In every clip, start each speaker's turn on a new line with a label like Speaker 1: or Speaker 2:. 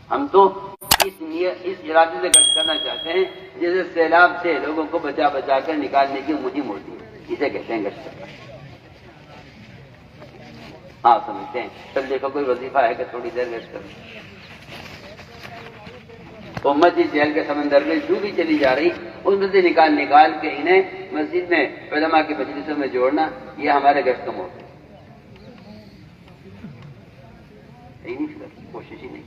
Speaker 1: ہم تو اس ارادے سے گشت کرنا چاہتے ہیں جیسے سیلاب سے لوگوں کو بچا بچا کر نکالنے کی مہم ہوتی ہے، اسے کہتے ہیں گشت کرنا۔ آپ سمجھتے ہیں؟ سب دیکھو کوئی وظیفہ ہے کہ تھوڑی دیر گشت کرو۔ امت اس جہل کے سمندر میں ڈوبی چلی جا رہی، اس میں سے نکال کے انہیں مسجد میں علماء کی مجلسوں میں جوڑنا، یہ ہمارے گشت کا موقع ہے۔ کوشش ہی نہیں،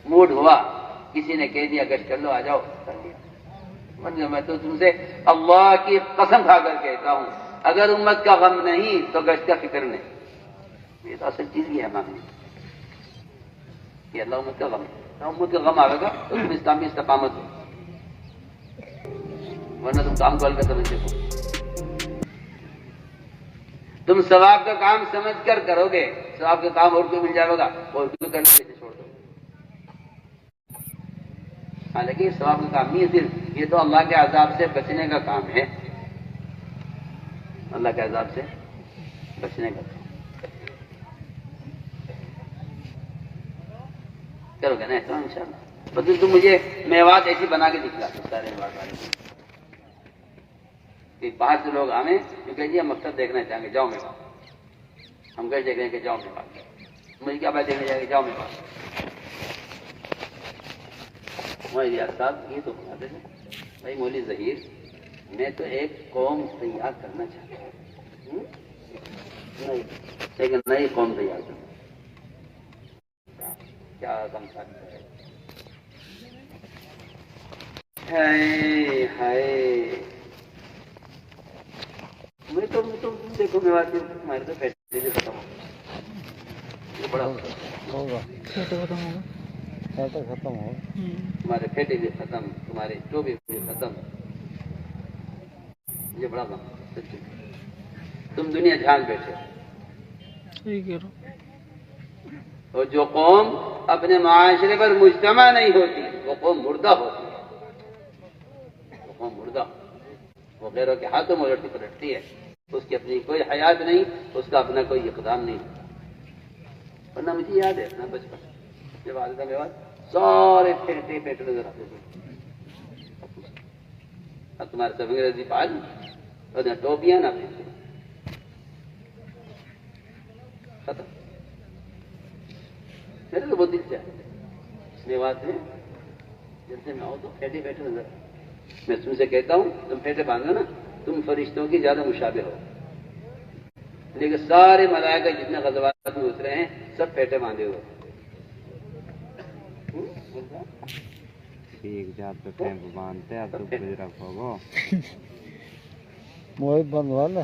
Speaker 1: موڈ ہوا کسی نے کہہ دیا گشت کر لو، آ جاؤ، کر لیا۔ میں تو تم سے اللہ کی قسم کھا کر کہتا ہوں، اگر امت کا غم نہیں تو گشت کا فکر نہیں۔ یہ تو اصل چیز یہ ہے مانگنے کہ اللہ امت کا غم ہے، امت کا غم آئے گا تو تم اسلامی استقامت ہو، ورنہ تم کام کو ہلکا سمجھ دیکھو۔ تم ثواب کا کام سمجھ کر کرو گے، ثواب کا کام اور کوئی مل جائے گا اور کوئی کرنے سے چھوڑ دو۔ حالانکہ ثواب کا کام نہیں ہے صرف، یہ تو اللہ کے عذاب سے بچنے کا کام ہے، اللہ کے عذاب سے بچنے کا کام۔ کرو گے نا ایسا انشاءاللہ؟ بس تم مجھے میوات ایسی بنا کے دکھلا دو سارے میوات والے کہ باہر سے لوگ آئیں جو کہ جی ہم مقصد دیکھنا چاہیں گے، جاؤ میوات، ہم کہیں دیکھ رہے ہیں کہ جاؤ میوات، مجھے کیا بات دیکھنے جائے گا، جاؤ میوات۔ مولوی صاحب یہ تو بتاتے تھے بھائی مولوی ظہیر، میں تو ایک قوم تیار کرنا چاہتا ہوں، نہیں ایک نئی قوم تیار کرنا، کیا کم سکتا ہے، ہائے میں تو دیکھو میں بات تمہارے تو پیسے بھی ختم ہو یہ بڑا ہوگا، ختم ہو، تمہارے پھیٹے بھی ختم، تمہارے ٹوبے بھی ختم، یہ بڑا کام سچی۔ تم دنیا جھال بیٹھے، اور جو قوم اپنے معاشرے پر مجتمع نہیں ہوتی وہ قوم مردہ ہوتی ہے، وہ قوم مردہ، وہ غیروں کے ہاتھوں میں الٹتی پلٹتی ہے، اس کی اپنی کوئی حیات نہیں، اس کا اپنا کوئی اقدام نہیں۔ ورنہ مجھے یاد ہے اپنا بچپن جب والدہ کے بعد سارے پھیٹے پھیٹے نظر آتے تھے، اب تمہارے سب انگریزی پال اور نہ ٹوپیاں نہ پھیٹے، ختم۔ میرے تو بہت دل چاہے یہ بات ہے، جیسے میں آؤ تو پھیٹے بیٹھے نظر، میں تم سے کہتا ہوں تم پھیٹے باندھو نا، تم فرشتوں کی زیادہ مشابہ ہو، لیکن سارے ملائکہ جتنے غزوات میں اترے ہیں سب پھیٹے باندھے ہوئے۔
Speaker 2: ٹھیک جات تو ٹیمپ باندھتے اب تو بزرگ ہوگو
Speaker 3: موہد بندھوا نا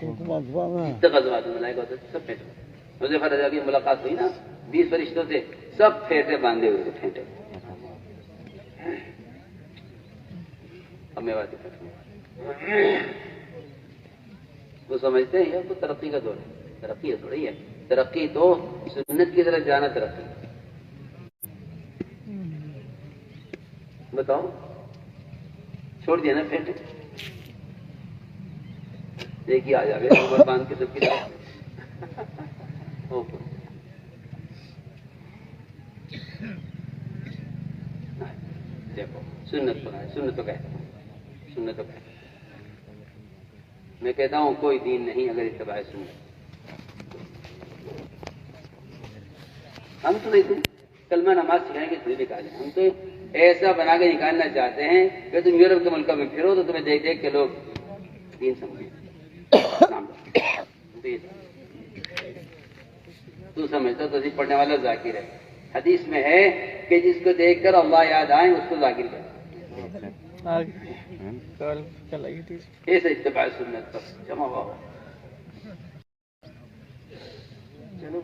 Speaker 1: جتنے غزوات میں ملائکہ ہوتے سب پھیٹے، حذیفہ رضی اللہ کی ملاقات ہوئی نا 20 فرشتوں سے، سب پھیٹے باندھے ہوئے تھے، پھیٹے۔ اب میں بات کرتا ہوں، وہ سمجھتے ہیں یہ تو ترقی کا دور ہے، ترقی ہے تھوڑی ہے، ترقی تو سنت کی طرف جانا ترقی۔ بتاؤ چھوڑ دیا نا پھیٹے، ایک ہی آ جائے عمر باندھ کے سب کی دیکھو سنت تو ہے، سنت تو کہتا ہوں، سنت تو کہتا ہوں، میں کہتا ہوں کوئی دین نہیں اگر اتباع سنت۔ ہم تو نہیں کلمہ نماز سکھائیں گے تھوڑی نکالیں، ہم تو ایسا بنا کے نکالنا چاہتے ہیں کہ تم یورپ کے ملکوں میں پھرو تو تمہیں دیکھ دیکھ کے لوگ دین سمجھیں، تو سمجھتا تو پڑھنے والا ذاکر ہے، حدیث میں ہے کہ جس کو دیکھ کر اللہ یاد آئے اس کو ذاکر کرے، ایسا اتباع سنت پر جمع ہوا ہو۔ چلو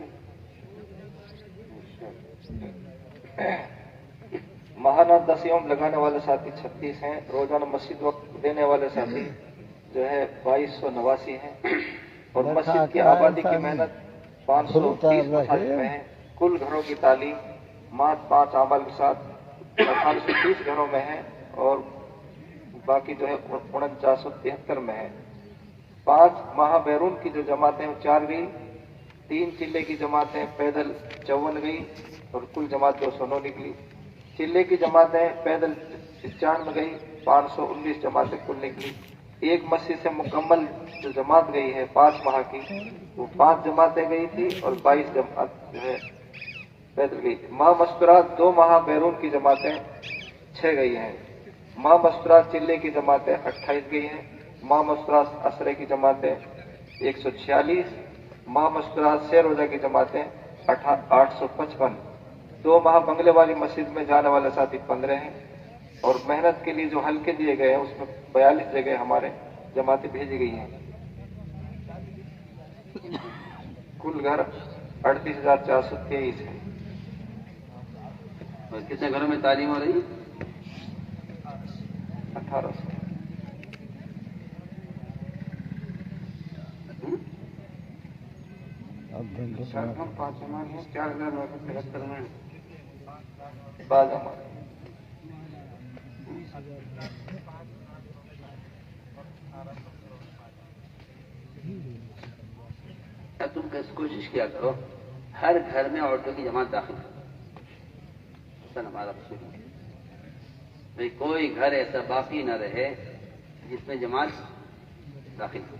Speaker 4: ماہانہ 10 یوم لگانے والے ساتھی 36 ہیں، روزانہ مسجد وقت دینے والے ساتھی جو ہے 2289 ہیں، اور مسجد کی آبادی کی محنت 530 مساجد میں ہے، کل گھروں کی تعلیم مات 5 اعمال کے ساتھ 1830 گھروں میں ہے، اور باقی جو ہے 4973 میں ہے۔ 5 ماہ بیرون کی جو جماعتیں 4 گئی، 3 چلے کی جماعتیں پیدل 54 گئی، اور کل جماعت 209 نکلی. چلے کی جماعتیں پیدل 95 گئی, 519 جماعتیں کل نکلی. ایک مسجد سے مکمل جو جماعت گئی ہے 5 ماہ کی, وہ 5 جماعتیں گئی تھی اور 22 جماعت جو ہے پیدل گئی تھی. ماہ مستورات 2 ماہ بیرون کی جماعتیں 6 گئی ہیں. ماہ مستورات چلے کی جماعتیں 28 گئی ہیں. ماہ مستورات اسرے کی جماعتیں 146. ماہ مستورات سے روزہ کی جماعتیں 855. 2 ماہ بنگلے والی مسجد میں جانے والے ساتھی 15 ہیں. اور محنت کے لیے جو حلقے دیے گئے ہیں اس میں 42 جگہ ہمارے جماعتیں بھیجی گئی ہیں. کل گھر 38,423 ہیں.
Speaker 1: اور کتنے گھروں میں تعلیم ہو رہی؟
Speaker 4: 1800.
Speaker 2: ہم 5 جماعت ہیں, 4,973 میں
Speaker 4: بعض ہمارے
Speaker 1: تم کوشش کیا کرو ہر گھر میں عورتوں کی جماعت داخل کرو. ایسا ہمارا اصول ہے بھائی کوئی گھر ایسا باقی نہ رہے جس میں جماعت داخل ہو.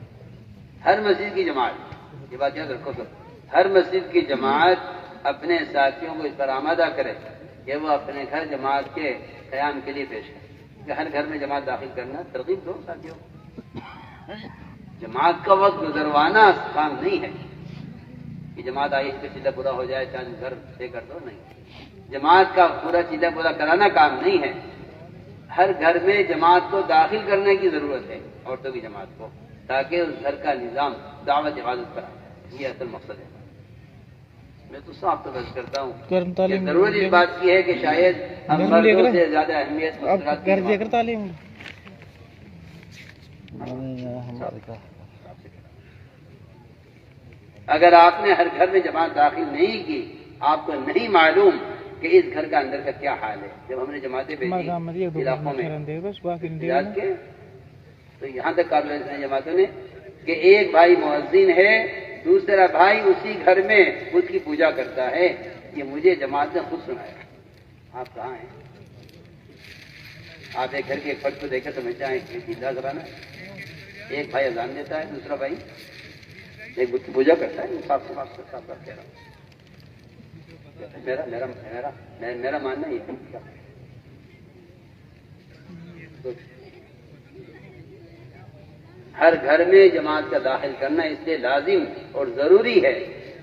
Speaker 1: ہر مسجد کی جماعت, یہ بات یاد رکھو سب, ہر مسجد کی جماعت اپنے ساتھیوں کو اس پر آمادہ کرے کہ وہ اپنے گھر جماعت کے قیام کے لیے پیش کرے. کہ ہر گھر میں جماعت داخل کرنا ترغیب دو ساتھیوں کو. جماعت کا وقت گزروانا کام نہیں ہے کہ جماعت آئی اس پہ چیزیں پورا ہو جائے چاند گھر طے کر دو, نہیں. جماعت کا پورا چیزیں پورا کرانا کام نہیں ہے. ہر گھر میں جماعت کو داخل کرنے کی ضرورت ہے, عورتوں کی جماعت کو, تاکہ اس گھر کا نظام دعوت عبادت پر آئے. یہ اصل مقصد ہے. میں تو صاف تو بس کرتا ہوں کہ ضرورت اس بات کی ہے کہ شاید ہم مردوں سے زیادہ اہمیت مسکرات کی
Speaker 3: تعلیم.
Speaker 1: اگر آپ نے ہر گھر میں جماعت داخل نہیں کی, آپ کو نہیں معلوم کہ اس گھر کا اندر کا کیا حال ہے. جب ہم نے جماعتیں بھیجی علاقوں میں یاد کے, تو یہاں تک قابل جماعتوں نے کہ ایک بھائی مؤذن ہے, دوسرا بھائی اسی گھر میں خود کی پوجا کرتا ہے. یہ مجھے جماعت نے خود سنایا. آپ کہاں ہیں؟ آپ ایک گھر کے ایک فرد کو دیکھے سمجھتے ہیں کہ سیدھا زبان ہے. ایک بھائی اذان دیتا ہے, دوسرا بھائی ایک بت کی پوجا کرتا ہے. صاف کہہ رہا ہوں. میرا ماننا یہ ہے. ہر گھر میں جماعت کا داخل کرنا اس لیے لازم اور ضروری ہے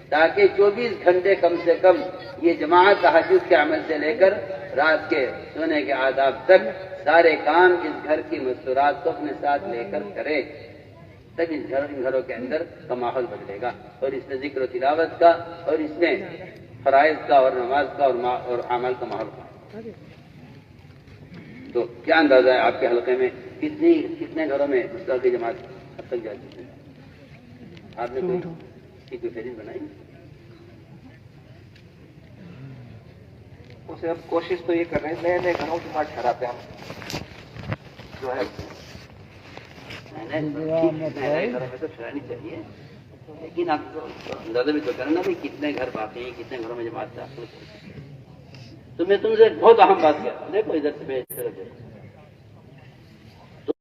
Speaker 1: تاکہ 24 گھنٹے کم سے کم یہ جماعت تہجد کے عمل سے لے کر رات کے سونے کے آداب تک سارے کام اس گھر کی مستورات کو اپنے ساتھ لے کر کرے. تب ان گھروں کے اندر کا ماحول بدلے گا, اور اس میں ذکر و تلاوت کا, اور اس میں فرائض کا اور نماز کا اور اعمال کا ماحول کا. تو کیا اندازہ ہے آپ کے حلقے میں کتنے گھروں میں مستقبل کی جماعت اب تک جاتی ہے؟ آپ نے کوئی فہرست بنائی؟
Speaker 4: اسے اب کوشش تو یہ کر رہے ہیں نئے نئے گھروں کی بات ٹھہراتے ہیں ہم جو ہے
Speaker 1: گھروں میں تو ٹھہرانی چاہیے, لیکن آپ اندازہ بھی تو کرنا بھائی کتنے گھر باقی ہیں, کتنے گھروں میں جماعت داخل. تو میں تم سے بہت اہم بات کیا, دیکھو ادھر سے میں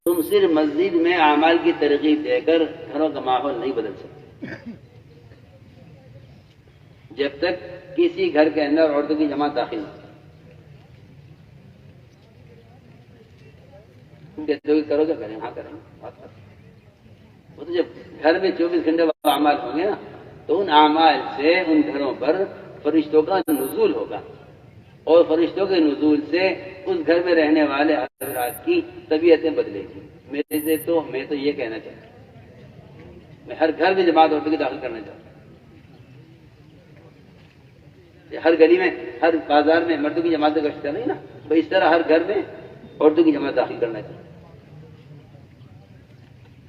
Speaker 1: تم صرف مسجد میں اعمال کی ترغیب دے کر گھروں کا ماحول نہیں بدل سکتے جب تک کسی گھر کے اندر عورتوں کی جماعت داخل نہ. تم کہتے ہو کہ کرو گے, کریں, ہاں کریں, بات کریں. وہ تو جب گھر میں 24 گھنٹے اعمال ہوں گے نا, تو ان اعمال سے ان گھروں پر فرشتوں کا نزول ہوگا, اور فرشتوں کے نزول سے اس گھر میں رہنے والے حضرات کی طبیعتیں بدلے گی. میں تو یہ کہنا چاہتا ہوں, میں ہر گھر میں جماعت عورتوں کی داخل کرنا چاہتا ہوں. ہر گلی میں, ہر بازار میں مردوں کی جماعت گشت نہیں نا, تو اس طرح ہر گھر میں عورتوں کی جماعت داخل کرنا چاہتا ہوں.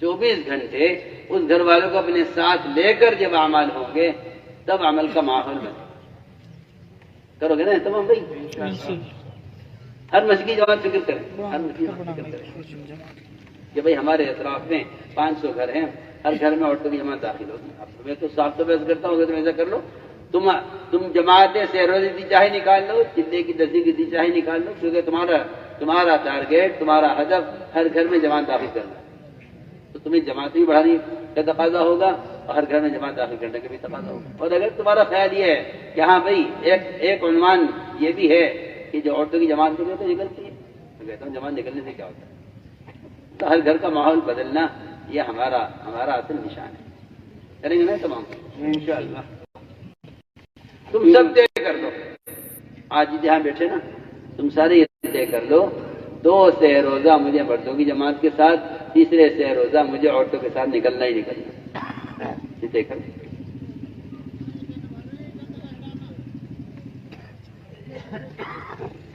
Speaker 1: 24 گھنٹے اس گھر والوں کو اپنے ساتھ لے کر جب اعمال ہوں گے تب عمل کا ماحول بنے. کرو گے نا تمام بھائی؟ ہر مسجد کی جماعت فکر کریں, ہر مسجد کی فکر کریں کہ بھائی ہمارے اطراف میں 500 گھر ہیں, ہر گھر میں عورتوں کی جماعت داخل ہوگی. اب میں تو صاف تو بحث کرتا ہوں, تو ایسا کر لو تم جماعتیں سے روزی دی چاہے نکال لو، چلے کی دستی کی دی چاہے نکال لو، کیونکہ تمہارا ٹارگیٹ، تمہارا ہدف ہر گھر میں جماعت داخل کرنا ہے، تو تمہیں جماعت بھی بڑھانے کا تقاضا ہوگا اور ہر گھر میں جماعت داخل کرنے کا بھی تقاضا ہوگا۔ اور اگر تمہارا خیال یہ ہے کہ ہاں بھائی ایک عنوان یہ بھی ہے کہ جو عورتوں کی جماعت کے لیے تو نکلتی ہے، تو کہتا ہوں جماعت نکلنے سے کیا ہوتا ہے؟ تو ہر گھر کا ماحول بدلنا یہ ہمارا اصل نشان ہے۔ کریں گے نا تمام انشاءاللہ؟ تم سب طے کر لو، آج جہاں بیٹھے نا تم سارے یہ طے کر لو، 2 سے روزہ مجھے مردوں کی جماعت کے ساتھ، تیسرے سے روزہ مجھے عورتوں کے ساتھ نکلنا ہی نکلنا، یہ طے کر لو۔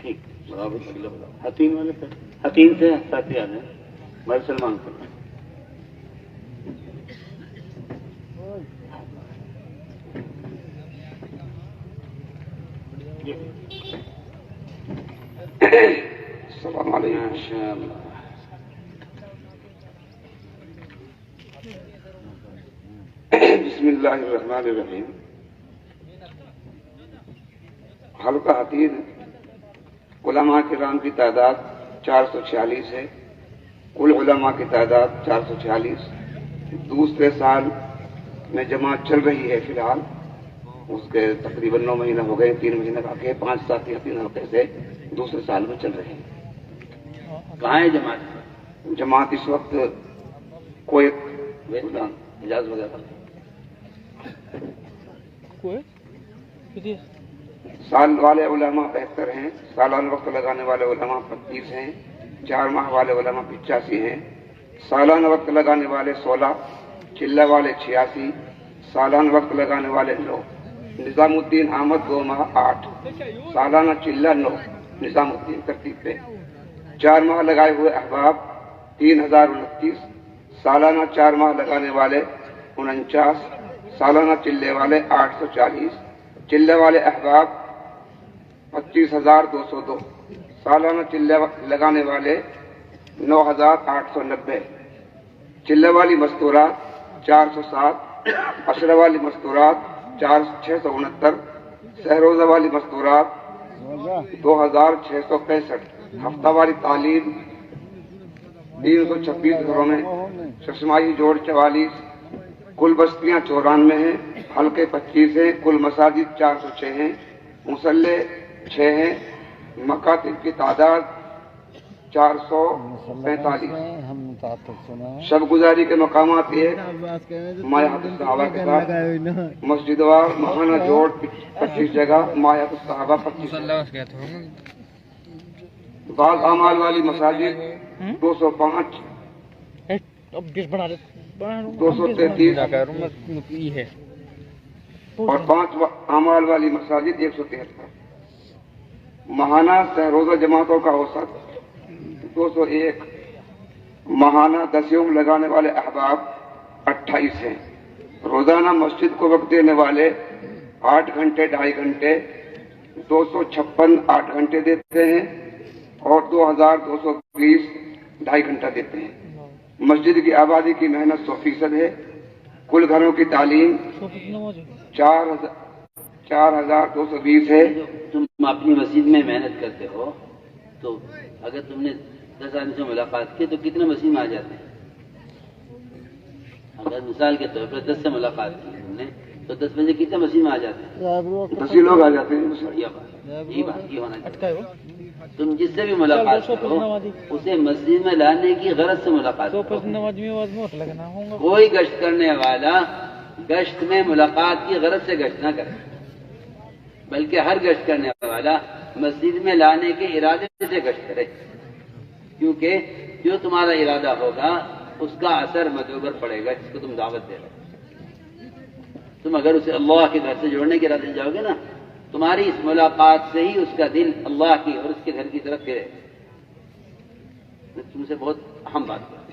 Speaker 1: ٹھیک، برابر حتیم والے حتیم سے ساتھی آ جائیں، میں سلمان کرنا۔
Speaker 2: السلام علیکم۔
Speaker 1: ماشاء اللہ۔
Speaker 2: بسم اللہ الرحمن الرحیم۔ حلقہ حتیم علماء کرام کی تعداد 446 ہے، کل علماء کی تعداد 446۔ دوسرے سال میں جماعت چل رہی ہے فی الحال، اس کے تقریباً 9 مہینہ ہو گئے، 3 مہینہ کا کے 5 ساتھی 3 حلقے سے دوسرے سال میں چل رہے ہیں۔
Speaker 1: کہاں ہے جماعت؟
Speaker 2: جماعت اس وقت کویت
Speaker 1: حجاز وغیرہ۔
Speaker 2: سال والے علماء 73 ہیں، سالانہ وقت لگانے والے علماء 25 ہیں، 4 ماہ والے علماء 85 ہیں، سالانہ وقت لگانے والے 16، چلہ والے 86، سالانہ وقت لگانے والے 9۔ نظام الدین احمد 2 ماہ 8، سالانہ چلہ 9، نظام الدین ترتیب پہ۔ 4 ماہ لگائے ہوئے احباب 3029، سالانہ 4 ماہ لگانے والے 49، سالانہ چلے والے 840، چلے والے احباب 25202، سالانہ چلے لگانے والے 9890، چلے والی مستورات 407، عشرہ والی مستورات 669، سہروزہ والی مستورات 2665، ہفتہ واری تعلیم 326 گھروں میں، ششماہی جوڑ 44، کل بستیاں 94 ہیں، حلقے 25 ہیں، کل مساجد 406 ہیں، مصلے 6 ہیں، مکاتب کی تعداد 445۔ شب گزاری کے مقامات یہ مایحت الصحابہ کے ساتھ مسجد وار ماہانہ جوڑ 25 جگہ، مایحت الصحابہ 25۔ بعض اعمال والی مساجد 205، 233 اور 5 اعمال والی مساجد 173۔ ماہانہ سہروزہ جماعتوں کا اوسط 201، ماہانہ 10 یوم لگانے والے احباب 28 ہیں، روزانہ مسجد کو وقت دینے والے 8 گھنٹے 2.5 گھنٹے 256 8 گھنٹے دیتے ہیں اور 2220 2.5 گھنٹہ دیتے ہیں۔ مسجد کی آبادی کی محنت 100% ہے، کل گھروں کی تعلیم 4220 ہے۔
Speaker 1: تم اپنی مسجد میں محنت کرتے ہو تو اگر تم نے 10 آدمی سے ملاقات کی تو کتنے مسجد میں آ جاتے ہیں؟ اگر مثال کے طور پر 10 سے ملاقات کی تم نے تو 10 بجے کتنے مسجد میں آ جاتے ہیں؟
Speaker 2: 10 ہی لوگ آ جاتے ہیں۔
Speaker 1: بڑھیا بات، یہ ہونا چاہیے۔ تم جس سے بھی ملاقات کرو اسے مسجد میں لانے کی غرض سے ملاقات کرو۔ کوئی گشت کرنے والا گشت میں ملاقات کی غرض سے گشت نہ کرے، بلکہ ہر گشت کرنے والا مسجد میں لانے کے ارادے سے گشت کرے، کیونکہ جو تمہارا ارادہ ہوگا اس کا اثر مدعو پر پڑے گا جس کو تم دعوت دے رہے ہو۔ تم اگر اسے اللہ کے گھر سے جوڑنے کے ارادے سے جاؤ گے نا، تمہاری اس ملاقات سے ہی اس کا دل اللہ کی اور اس کے گھر کی طرف پھرے۔ میں تم سے بہت اہم بات کر رہا ہوں،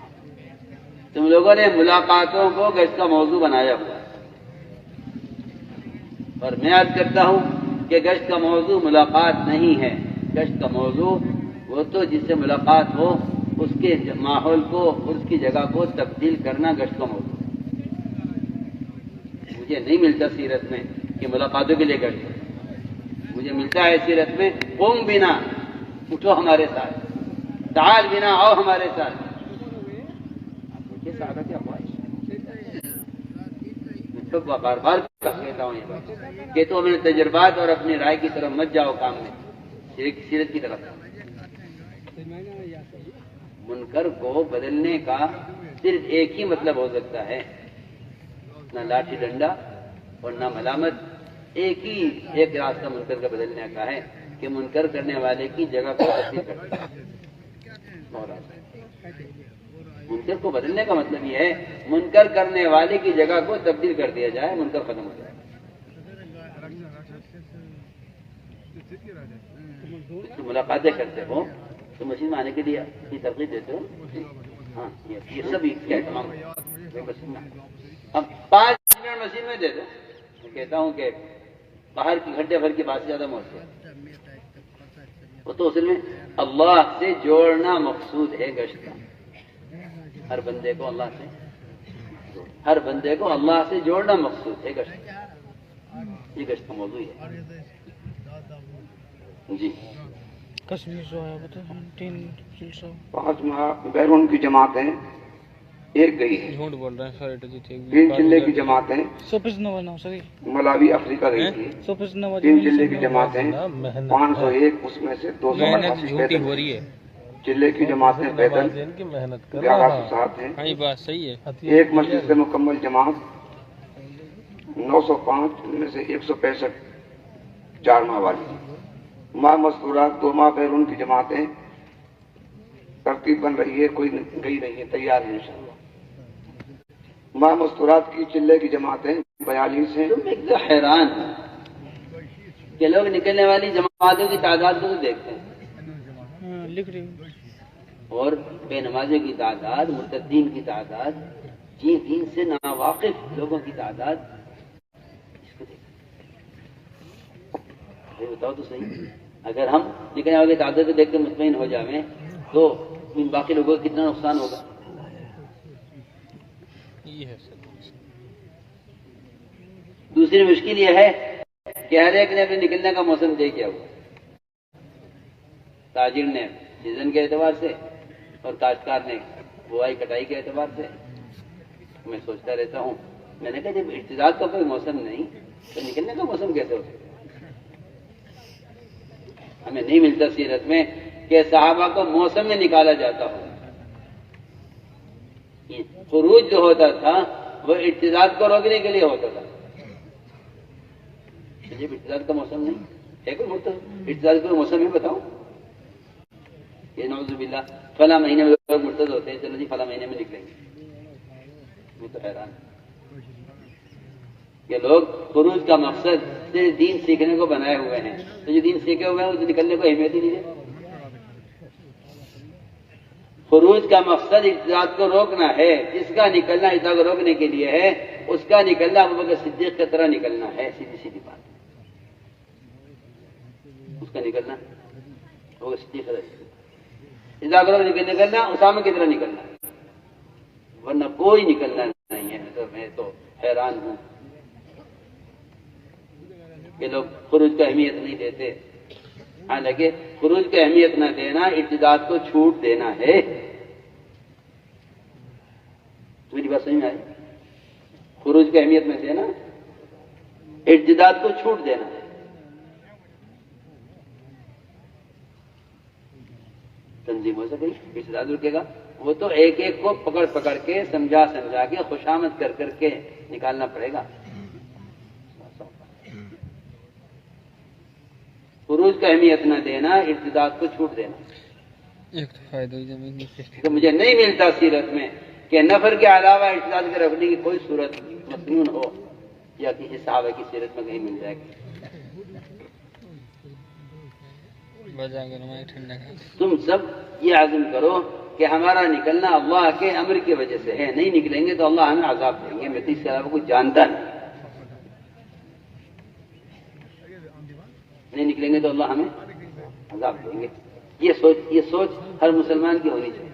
Speaker 1: تم لوگوں نے ملاقاتوں کو گشت کا موضوع بنایا ہوا ہے، اور میں عرض کرتا ہوں کہ گشت کا موضوع ملاقات نہیں ہے، گشت کا موضوع وہ تو جس سے ملاقات ہو اس کے ماحول کو اور اس کی جگہ کو تبدیل کرنا گشت کا موضوع ہے۔ مجھے نہیں ملتا سیرت میں کہ ملاقاتوں کے لیے کرتے ہیں. مجھے ملتا ہے سیرت میں قوم بنا، اٹھو ہمارے ساتھ، تعال بنا، آؤ ہمارے ساتھ. یہ صحابہ کی اقوال تو بار بار کہتا ہوں یہ بات کہ تو اپنے تجربات اور اپنی رائے کی طرف مت جاؤ کام میں، سیرت کی طرف. منکر کو بدلنے کا صرف ایک ہی مطلب ہو سکتا ہے، نہ لاٹھی ڈنڈا اور نہ ملامت. ایک راستہ منکر کا بدلنے کا ہے کہ منکر کرنے والے کی جگہ کو تبدیل کر دیا. منکر کو بدلنے کا مطلب یہ ہے منکر کرنے والے کی جگہ کو تبدیل کر دیا جائے، منکر ختم ہو جائے. ملاقاتیں کرتے ہو تو مسجد میں آنے کے لیے ترغیب دیتے ہو. ہاں یہ سب کیا تمام ہم 5 منٹ مسجد میں دے دو. میں کہتا ہوں کہ باہر کی گھنٹے بھر کی بات سے زیادہ موت ہے. وہ تو اصل میں اللہ سے جوڑنا مقصود ہے گشت کا. ہر بندے کو اللہ سے جوڑنا مقصود ہے گشت. یہ گشت کا موضوع ہے. جی
Speaker 3: کشمیر جو ہے بتا
Speaker 2: 5 ماہ بیرون کی جماعتیں ایک گئی ہے.
Speaker 3: جھوٹ بول رہے ہیں سر.
Speaker 2: 3 چلے کی جماعتیں ملاوی افریقہ گئی تھی. 3 چلے کی جماعتیں 501، اس میں سے 288 پیدل
Speaker 3: ہو رہی ہے.
Speaker 2: چلے کی جماعتیں پیدل 1107 ہیں.
Speaker 3: بات صحیح ہے.
Speaker 2: ایک مسجد سے مکمل جماعت 905، ان میں سے 165 4 ماہ والی. ماہ مذکورات 2 ماہ بیرون کی جماعتیں ترتیب بن رہی ہے، کوئی گئی نہیں ہے، تیار ہے انشاءاللہ. ماہ مذکورات کی چلے کی جماعتیں 42 ہیں.
Speaker 1: تم ایک تو حیران کہ لوگ نکلنے والی جماعتوں کی تعداد کو تو دیکھتے ہیں
Speaker 3: لکھ رہی
Speaker 1: اور بے نمازیوں کی تعداد، مرتدین کی تعداد، دین سے ناواقف لوگوں کی تعداد، اس کو دیکھتے ہیں. بتاؤ تو صحیح، اگر ہم نکلنے والے تعداد کو دیکھ کے مطمئن ہو جائیں تو باقی لوگوں کو کتنا نقصان ہوگا. دوسری مشکل یہ ہے کہ ہر ایک نے اپنے نکلنے کا موسم طے کیا ہوا. تاجر نے سیزن کے اعتبار سے اور کاشتکار نے بوائی کٹائی کے اعتبار سے. میں سوچتا رہتا ہوں، میں نے کہا جب احتجاج کا کوئی موسم نہیں تو نکلنے کا موسم کیسے ہو سکتا؟ ہمیں نہیں ملتا سیرت میں کہ صحابہ کو موسم میں نکالا جاتا ہو. خروج جو ہوتا تھا وہ احتجاج کو روکنے کے لیے ہوتا تھا. جب احتجاج کا موسم نہیں ہے، کوئی احتجاج کا موسم ہے بتاؤ. یہ نعوذ باللہ فلاں مہینے میں لوگ مرتد ہوتے ہیں، چلو جی فلاں مہینے میں نکلیں گے. میں تو حیران کہ لوگ خروج کا مقصد صرف دین سیکھنے کو بنائے ہوئے ہیں، تو جو دین سیکھے ہوئے ہیں وہ نکلنے کو اہمیت ہی نہیں ہے. خروج کا مقصد احتجاج کو روکنا ہے. جس کا نکلنا احتجاج کو روکنے کے لیے ہے، اس کا نکلنا ابوبکر صدیق کی طرح نکلنا ہے. سیدھی بات. اس کا نکلنا ابوبکر صدیق احتجاج کو نکلنا اسامہ کی طرح نکلنا، ورنہ کوئی نکلنا نہیں ہے. تو میں تو حیران ہوں کہ لوگ خروج کو اہمیت نہیں دیتے. حالانکہ خروج کو اہمیت نہ دینا احتجاج کو چھوٹ دینا ہے. میری بات سمجھ میں آئی؟ خروج کو اہمیت نہ دینا احتجاج کو چھوٹ دینا ہے. تنظیم ہو سکے احتجاج رکے گا، وہ تو ایک ایک کو پکڑ پکڑ کے سمجھا کے خوشامد کر کے نکالنا پڑے گا. خروج کو اہمیت نہ دینا احتجاج کو چھوٹ دینا. تو مجھے نہیں ملتا سیرت میں کہ نفر کے علاوہ احتجاج کے رکھنے کی کوئی صورت مسنون ہو یا کسی صحابہ کی سیرت میں کہیں مل جائے گی. تم سب یہ عزم کرو کہ ہمارا نکلنا اللہ کے امر کی وجہ سے ہے. نہیں نکلیں گے تو اللہ ہمیں عذاب دیں گے. میں تو اس کے علاوہ کچھ جانتا نہیں نکلیں گے تو اللہ ہمیں عذاب دیں گے. یہ سوچ ہر مسلمان کی ہونی چاہیے.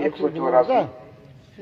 Speaker 2: 184,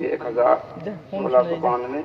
Speaker 2: 101692,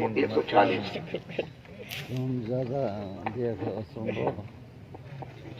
Speaker 2: 140।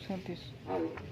Speaker 3: 37,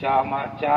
Speaker 1: 4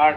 Speaker 1: 8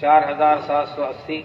Speaker 1: 4780।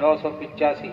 Speaker 1: 985।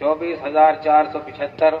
Speaker 1: 24,475।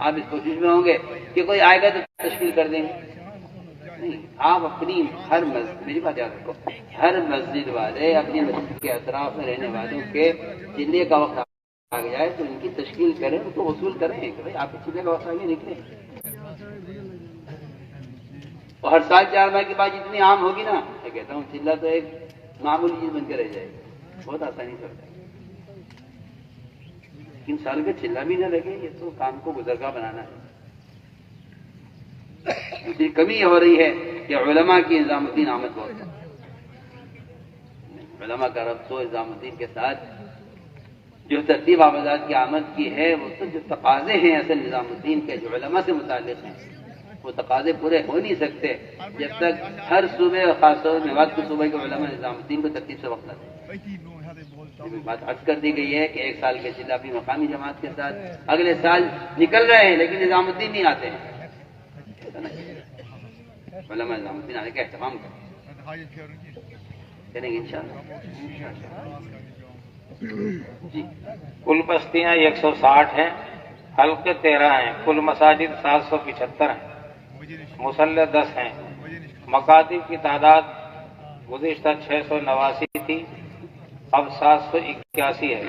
Speaker 1: آپ اس کوشش میں ہوں گے کہ کوئی آئے گا تو تشکیل کر دیں گے؟ نہیں، آپ اپنی ہر مسجد، میری بات یاد رکھو، ہر مسجد والے اپنی مسجد کے اطراف میں رہنے والوں کے چلے کا وقت آ گیا ہے تو ان کی تشکیل کریں، ان کو وصول کریں کہ بھائی آپ کے چلے کا وقت آگے نکلیں. اور ہر سال 4 ماہ کے بعد جتنی عام ہوگی نا، میں کہتا ہوں چلہ تو ایک معمولی چیز بن کے رہ جائے گی، بہت آسانی سے ہو جائے گی. لیکن سال کا چلہ بھی نہ لگے، یہ تو کام کو گزرگاہ بنانا ہے. دوسری کمی ہو رہی ہے کہ علماء کی نظام الدین آمد بہت ہے. علماء کا ربط تو نظام الدین کے ساتھ جو ترتیب آبادات کی آمد کی ہے، وہ تو جو تقاضے ہیں اصل نظام الدین کے جو علماء سے متعلق ہیں، وہ تقاضے پورے ہو نہیں سکتے جب تک ہر صوبے اور خاص طور میں وقت صوبے کے علماء نظام الدین کو ترتیب سے وقت نہ دیں. بات عرض کر دی گئی ہے کہ 1 سال کے چلہ اپنی مقامی جماعت کے ساتھ اگلے سال نکل رہے ہیں لیکن نظام الدین نہیں آتے ہیں. علماء نظام الدین آنے کا اہتمام کریں گے انشاءاللہ. جی،
Speaker 5: کل بستیاں 160 ہیں، حلقے 13 ہیں، کل مساجد 775 ہیں، مصلی 10 ہیں. مکاتب کی تعداد گزشتہ 689 تھی، اب 781 ہے.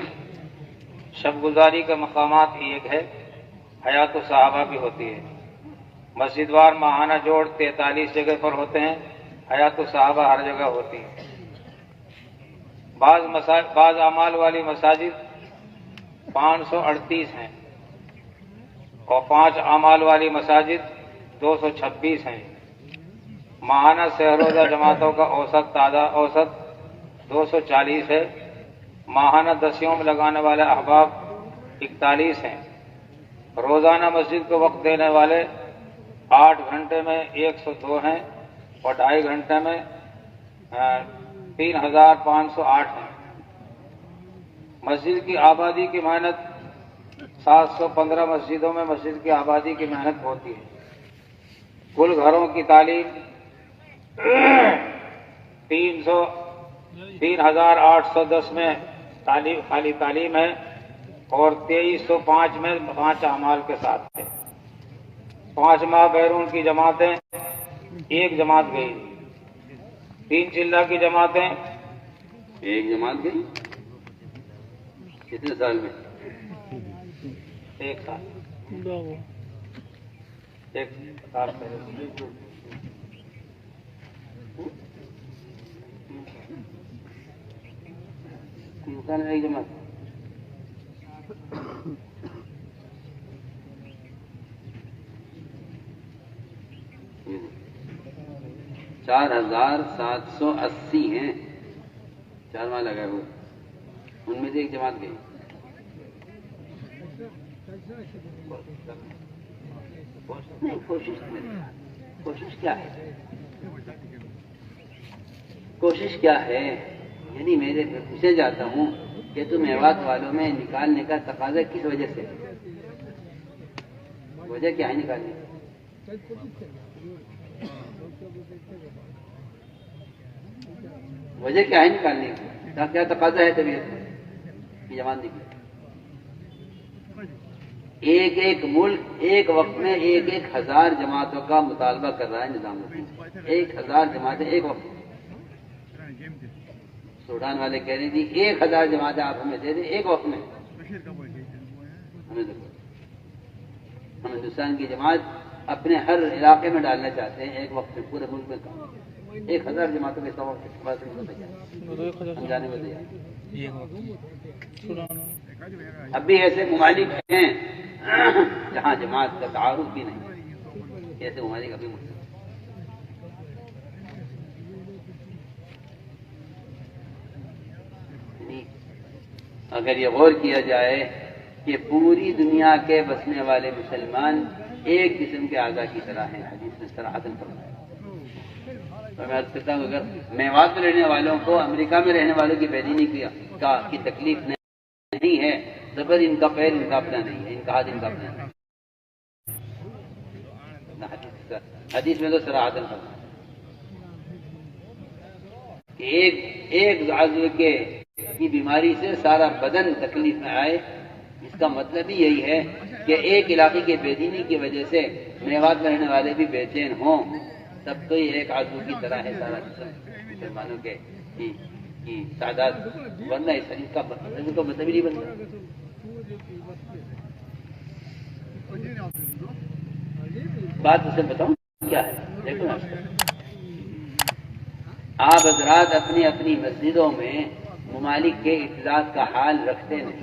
Speaker 5: شب گزاری کے مقامات ایک ہے، حیات الصحابہ بھی ہوتی ہے. مسجد وار ماہانہ جوڑ 43 جگہ پر ہوتے ہیں، حیات الصحابہ ہر جگہ ہوتی ہے. بعض اعمال والی مساجد 538 ہیں اور 5 اعمال والی مساجد 226 ہیں. ماہانہ سہ روزہ جماعتوں کا اوسط 240 ہے. ماہانہ 10 یوم لگانے والے احباب 41 ہیں. روزانہ مسجد کو وقت دینے والے 8 گھنٹے میں 102 ہیں اور 2.5 گھنٹے میں 3508 ہیں. مسجد کی آبادی کی محنت 715 مسجدوں میں مسجد کی آبادی کی محنت ہوتی ہے. کل گھروں کی تعلیم 3810 میں خالی تعلیم ہے اور 2305 میں 5 اعمال کے ساتھ ہے. 5 ماہ بیرون کی جماعتیں 1 جماعت گئی. 3 چلہ کی جماعتیں
Speaker 1: 1 جماعت گئی. کتنے سال میں؟
Speaker 5: 1 سال. 1 سال پہلے.
Speaker 1: انسان میں 1 جماعت. چار 4780 ہیں 4 ماہ لگائے ہوئے، ان میں سے 1 جماعت گئی. نہیں، کوشش کیا ہے؟ کوشش کیا ہے؟ یعنی میرے پوچھے جاتا ہوں کہ تم میوات والوں میں نکالنے کا تقاضا کس وجہ سے؟ وجہ کیا ہے نکالنے کی؟ وجہ کیا ہے نکالنے کی؟ کیا تقاضا ہے طبیعت کی جماعت نکلی؟ ایک ملک ایک وقت میں 1000 جماعتوں کا مطالبہ کر رہا ہے نظام الدین. 1000 جماعتیں ایک وقت. سوڈان والے کہہ رہے جی 1000 جماعتیں آپ ہمیں دے دیں ایک وقت میں. ہم ہندوستان کی جماعت اپنے ہر علاقے میں ڈالنا چاہتے ہیں ایک وقت میں پورے ملک میں کام. 1000 جماعتوں کے ہم جانے میں تیار. اب بھی ایسے ممالک ہیں جہاں جماعت کا تعارف بھی نہیں. ایسے ممالک ابھی مختلف. اگر یہ غور کیا جائے کہ پوری دنیا کے بسنے والے مسلمان ایک قسم کے اعضاء کی طرح ہیں، حدیث میں صراحتاً فرمایا. تو میں عرض کرتا ہوں اگر میوات میں رہنے والوں کو امریکہ میں رہنے والوں کی بے دینی کی تکلیف نہیں ہے تو پھر ان کا پیر ان کا اپنا نہیں ہے، ان کا ہاتھ ان کا اپنا نہیں. حدیث میں تو صراحتاً فرمایا کہ ایک عضو کی بیماری سے سارا بدن تکلیف میں آئے اس کا مطلب ہی یہی ہے کہ ایک علاقے کے بے دینی کی وجہ سے میوات میں رہنے والے بھی بے چین ہوں، تب تو یہ ایک عدو کی طرح ہے سارا جسم مسلمانوں کے کی تعداد، ورنہ اس کا مطلب ہی نہیں بنتا۔ بات اسے بتاؤں کیا ہے، دیکھو نا، آپ حضرات اپنی اپنی مسجدوں میں ممالک کے اطلاعات کا حال رکھتے ہیں۔